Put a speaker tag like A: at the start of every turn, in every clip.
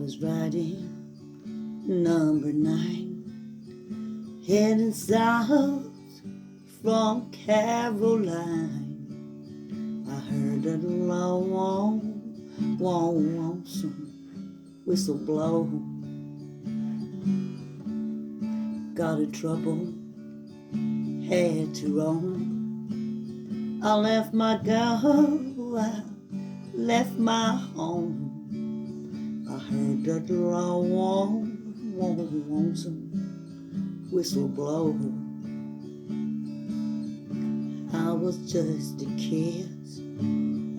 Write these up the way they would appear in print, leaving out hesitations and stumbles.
A: was riding number 9, heading south from Caroline. I heard a lonesome whistle blow. Got in trouble, had to roam. I left my girl, I left my home. I heard that lonesome whistle blow. I was just a kid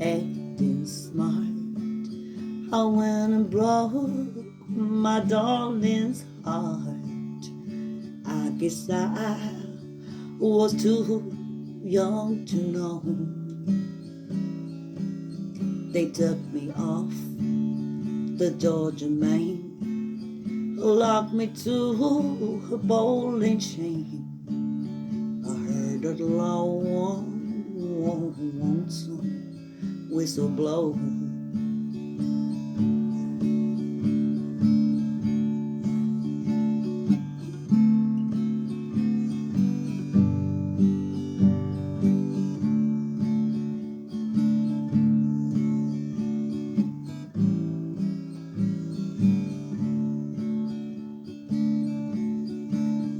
A: acting smart. I went and broke my darling's heart. I guess I was too young to know. They took me off the Georgia main, locked me to a bowling chain. I heard a lonesome whistle blow.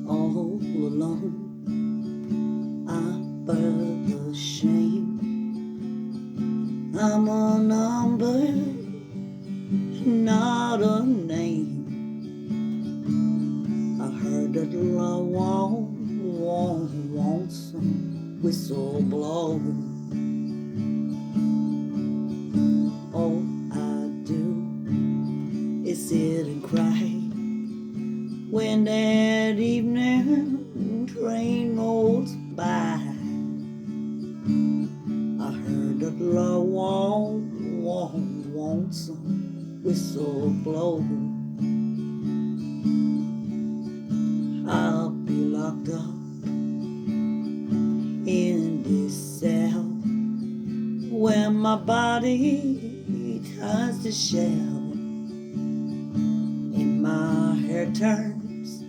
A: All alone, I bear the shame. I'm a number, not a name. I heard that lonesome whistle blow. All I do is sit and cry when that evening train rolls by. I heard that lonesome whistle blow. I'll be locked up in this cell where my body turns to shell and my hair turns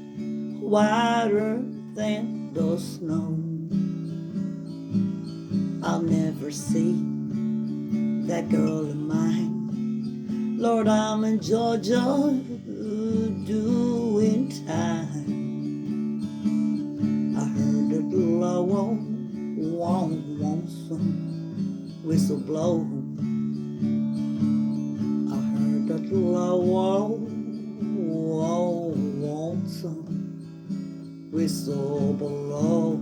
A: whiter than the snow. I'll never see that girl of mine. Lord, I'm in Georgia doing time. I heard that lonesome whistle blow. I heard that lonesome whistle blow.